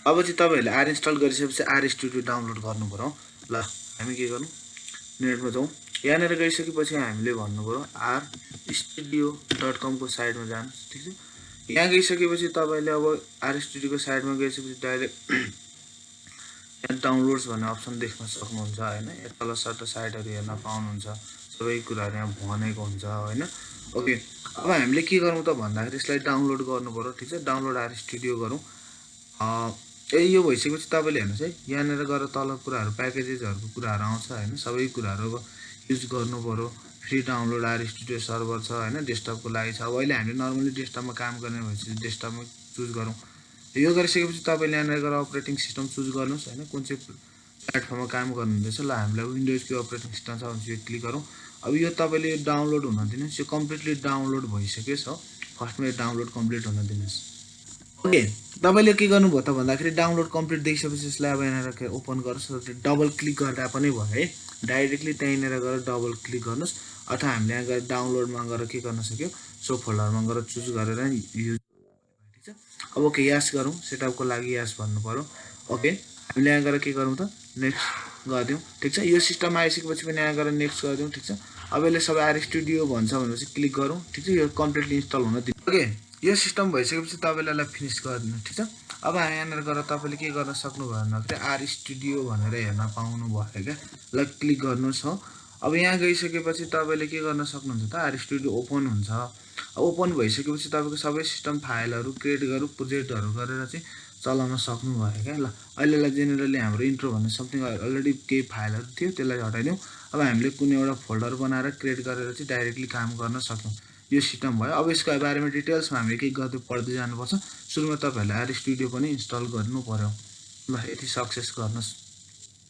अब चाहिँ तपाईहरुले आर इन्स्टल गरिसकेपछि आर स्टुडियो डाउनलोड गर्नु पर्यो। ल हामी के गर्नु नेटमा जाउँ। यहाँनिर गइसकेपछि हामीले भन्नु पर्यो rstudio.com को साइटमा जानुस् ठीक छ। यहाँ गइसकेपछि तपाईले अब आर स्टुडियोको साइटमा गइसकेपछि डाइरेक्ट यहाँ डाउनलोड्स भन्ने अप्सन देख्न सक्नुहुन्छ हैन। यहाँ तल सर्ट साइटहरु हेर्न पाउनुहुन्छ। सबै कुराहरु यहाँ भनेको हुन्छ हैन। ओके अब हामीले के गरौँ त भन्दाखेरि यसलाई डाउनलोड गर्नु पर्यो ठीक छ। डाउनलोड आर स्टुडियो गरौँ। यो भइसकेपछि तपाईले हेर्नुस् है यहाँनिर गएर तल कुराहरु प्याकेजेसहरुको कुराहरु आउँछ हैन। सबै कुराहरु युज गर्नु पर्यो। Free download R studio server छ हैन। डेस्कटपको लागि छ। अब अहिले हामीले नर्मली डेस्कटपमा काम गर्ने भएपछि डेस्कटपमै चुज गरौँ। यो गरिसकेपछि तपाईले यहाँनिर गएर अपरेटिङ सिस्टम चुज गर्नुस् हैन। कुन चाहिँ प्लेटफर्ममा काम गर्नुहुँदैछ। ल हामीलाई विन्डोजको अपरेटिङ सिस्टम छ भने यो क्लिक गरौँ। अब यो तपाईले डाउनलोड हुन दिनुस्। यो कम्प्लिटली डाउनलोड भइसक्यो छ। फर्स्टमा यो डाउनलोड कम्प्लिट हुन दिनुस्। ओके तपाईले के गर्नुभयो त भन्दाखेरि डाउनलोड कम्प्लिट देखिसकेपछि यसलाई अब यहाँनिर ओपन गर्नुस्। डबल क्लिक गर्दा पनि भयो है। डाइरेक्टली त्यहीँनिर गएर डबल क्लिक गर्नुस् अथवा हामीले यहाँ गएर डाउनलोडमा गएर के गर्न सक्यो सो फोल्डरमा गएर चुज गरेर युज ठीक छ। अब ओके यस गरौँ। सेटअपको लागि यस भन्नु पर्यो। ओके हामीले यहाँ गएर के गरौँ त नेक्स्ट गर्दियौ ठीक छ। यो सिस्टम आइसकेपछि पनि यहाँ गएर नेक्स्ट गर्दियौ ठीक छ। अब यसले सबै आर स्टुडियो भन्छ भनेपछि क्लिक गरौँ ठीक छ। यो कम्प्लिटली इन्स्टल हुन दिनु। ओके यो सिस्टम भइसकेपछि तपाईले यसलाई फिनिश गरिदिनु ठीक छ। अब यहाँनिर गएर तपाईले के गर्न सक्नुभयो भन्दाखेरि आर स्टुडियो भनेर हेर्न पाउनु भयो क्या। ल क्लिक गर्नुस् हो। अब यहाँ गइसकेपछि तपाईले के गर्न सक्नुहुन्छ त आर स्टुडियो ओपन हुन्छ। ओपन भइसकेपछि तपाईको सबै सिस्टम फाइलहरु क्रिएट गरौ प्रोजेक्टहरु गरेर चाहिँ चलाउन सक्नु भयो क्या। ल अहिलेलाई जेनेरली हाम्रो इन्ट्रो भन्ने समथिङ अलरेडी केही फाइलहरु थियो त्यसलाई हटाइदियौ। अब हामीले कुनै एउटा फोल्डर बनाएर क्रिएट गरेर चाहिँ डाइरेक्टली काम गर्न सक्यौ। यो सिस्टम भयो। अब यसको बारेमा डिटेल्समा हामीले के गर्दै पढ्दै जानुपर्छ। सुरुमा तपाईहरुले आर स्टुडियो पनि इन्स्टल गर्नु पर्यो। ल यति सक्सेस गर्नुस्।